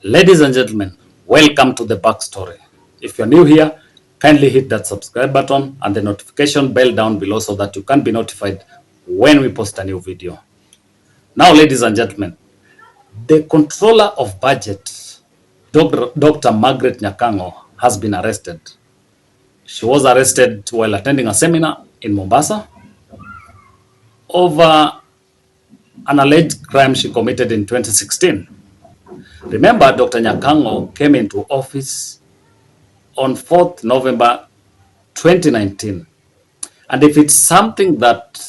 Ladies and gentlemen, welcome to the backstory. If you're new here, kindly hit that subscribe button and the notification bell down below so that you can be notified when we post a new video. Now, ladies and gentlemen, the controller of budget, Dr. Margaret Nyakang'O, has been arrested. She was arrested while attending a seminar in Mombasa over an alleged crime she committed in 2016. Remember, Dr. Nyakang'O came into office on 4th November 2019. And if it's something that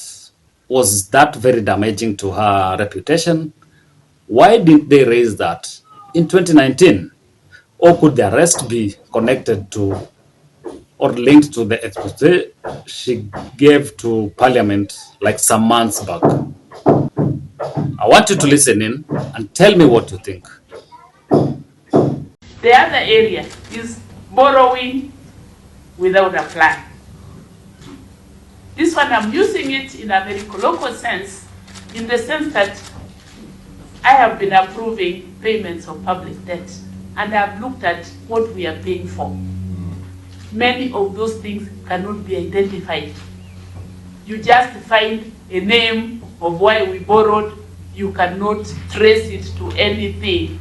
was that very damaging to her reputation, why did they raise that in 2019? Or could the arrest be connected to or linked to the expose she gave to Parliament like some months back? I want you to listen in and tell me what you think. The other area is borrowing without a plan. This one, I'm using it in a very colloquial sense, in the sense that I have been approving payments of public debt, and I've looked at what we are paying for. Many of those things cannot be identified. You just find a name of why we borrowed. You cannot trace it to anything.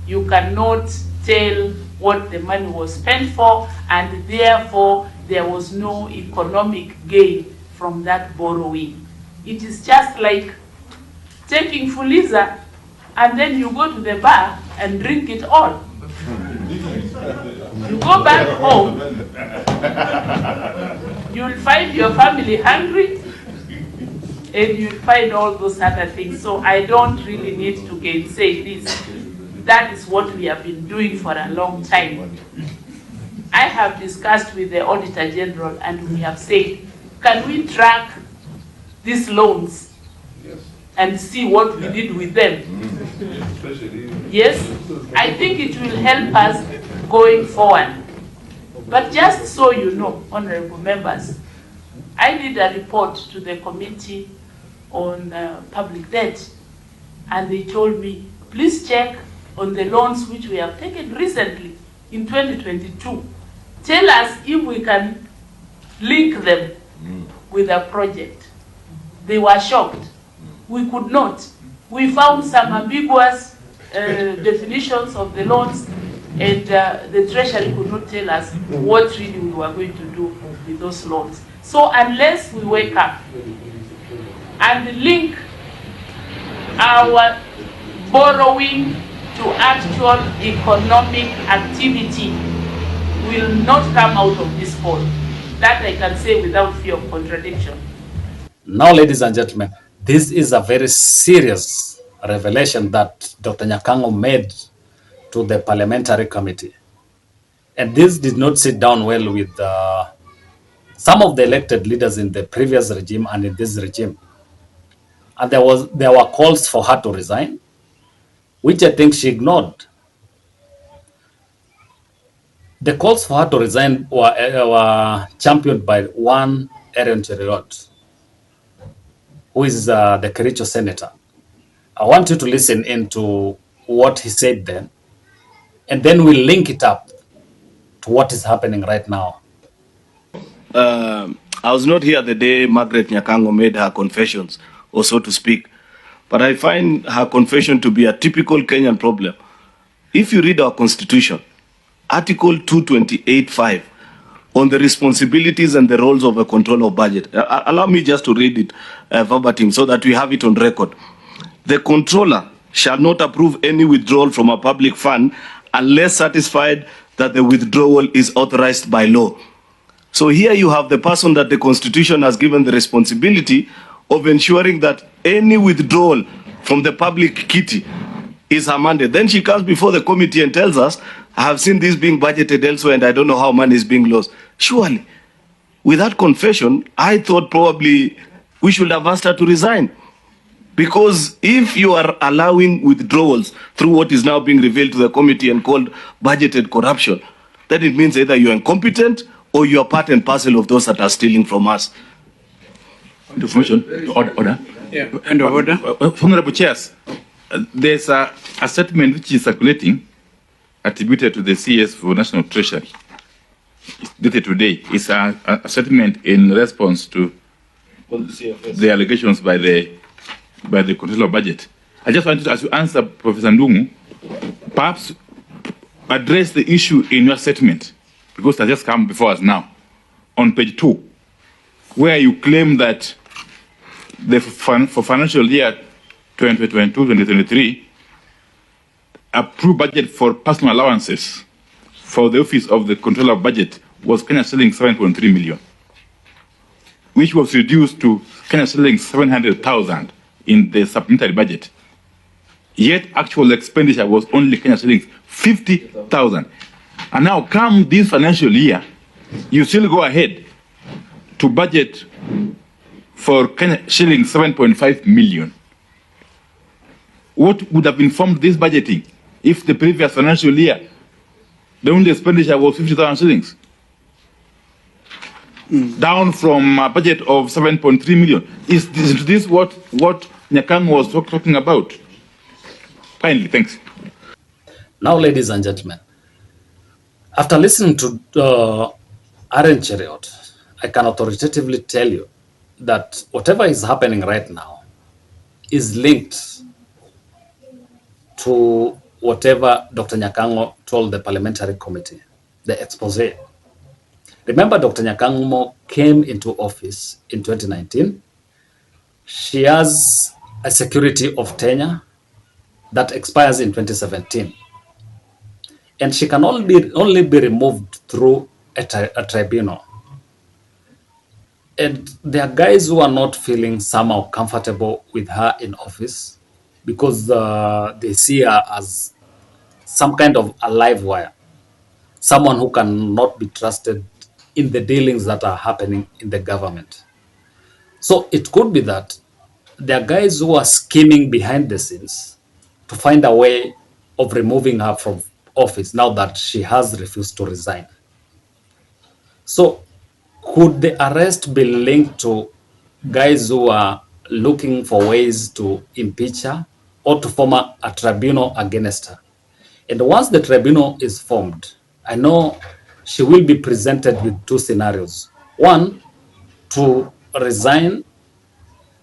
You cannot tell what the money was spent for, and therefore there was no economic gain from that borrowing. It is just like taking Fuliza and then you go to the bar and drink it all. You go back home, you'll find your family hungry, and you'll find all those other things. So I don't really need to gainsay this. That is what we have been doing for a long time. I have discussed with the Auditor General and we have said, can we track these loans and see what we did with them? Yes, I think it will help us going forward. But just so you know, honorable members, I did a report to the Committee on Public Debt, and they told me, please check on the loans which we have taken recently in 2022. Tell us if we can link them with a project. They were shocked. We could not. We found some ambiguous definitions of the loans, and the Treasury could not tell us what really we were going to do with those loans. So unless we wake up and link our borrowing to actual economic activity, will not come out of this hole. That I can say without fear of contradiction. Now, ladies and gentlemen, this is a very serious revelation that Dr. Nyakang'O made to the parliamentary committee. And this did not sit down well with some of the elected leaders in the previous regime and in this regime. And there were calls for her to resign, which I think she ignored. The calls for her to resign were championed by one Aaron Cherirot, who is the Kericho senator. I want you to listen into what he said then, and then we'll link it up to what is happening right now. I was not here the day Margaret Nyakang'O made her confessions, or so to speak, but I find her confession to be a typical Kenyan problem. If you read our constitution, Article 228(5), on the responsibilities and the roles of a controller of budget. Allow me just to read it verbatim so that we have it on record. The controller shall not approve any withdrawal from a public fund unless satisfied that the withdrawal is authorized by law. So here you have the person that the Constitution has given the responsibility of ensuring that any withdrawal from the public kitty is her mandate. Then she comes before the committee and tells us, I have seen this being budgeted elsewhere and I don't know how money is being lost. Surely, with that confession, I thought probably we should have asked her to resign. Because if you are allowing withdrawals through what is now being revealed to the committee and called budgeted corruption, then it means either you're incompetent or you're part and parcel of those that are stealing from us. Order. Yeah. End of order. Honorable Chairs, there's a statement which is circulating attributed to the CS for National Treasury, dated today, is a statement in response to the allegations by the Controller of Budget. I just wanted to answer Professor Ndungu, perhaps address the issue in your statement, because it has just come before us now, on page 2, where you claim that for financial year 2022-2023, approved budget for personal allowances for the Office of the Controller of Budget was Kenya shillings 7.3 million, which was reduced to Kenya shillings 700,000 in the supplementary budget. Yet actual expenditure was only Kenya shillings 50,000. And now come this financial year, you still go ahead to budget for Kenya shillings 7.5 million. What would have informed this budgeting if the previous financial year, the only expenditure was 50,000 shillings? Down from a budget of 7.3 million. Is this what Nyakang'o was talking about? Finally, thanks. Now, ladies and gentlemen, after listening to Aaron Cheriot, I can authoritatively tell you that whatever is happening right now is linked to whatever Dr. Nyakang'o told the parliamentary committee, the expose. Remember, Dr. Nyakang'o came into office in 2019. She has a security of tenure that expires in 2017. And she can only be removed through a tribunal. And there are guys who are not feeling somehow comfortable with her in office because they see her as some kind of a live wire, someone who cannot be trusted in the dealings that are happening in the government. So it could be that there are guys who are scheming behind the scenes to find a way of removing her from office now that she has refused to resign. So could the arrest be linked to guys who are looking for ways to impeach her or to form a tribunal against her? And once the tribunal is formed, I know she will be presented with two scenarios. One, to resign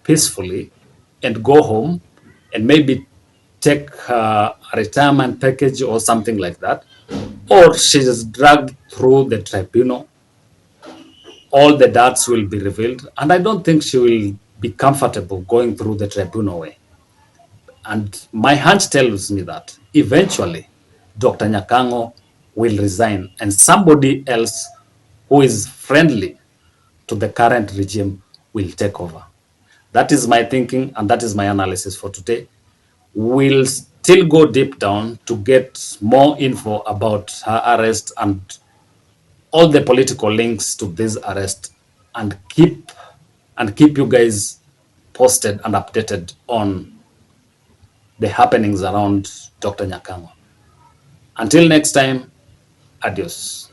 peacefully and go home and maybe take a retirement package or something like that. Or she is dragged through the tribunal. All the doubts will be revealed. And I don't think she will be comfortable going through the tribunal way. And my hunch tells me that eventually Dr. Nyakang'o will resign and somebody else who is friendly to the current regime will take over. That is my thinking and that is my analysis for today. We'll still go deep down to get more info about her arrest and all the political links to this arrest and keep you guys posted and updated on the happenings around Dr. Nyakang'o. Until next time, adios.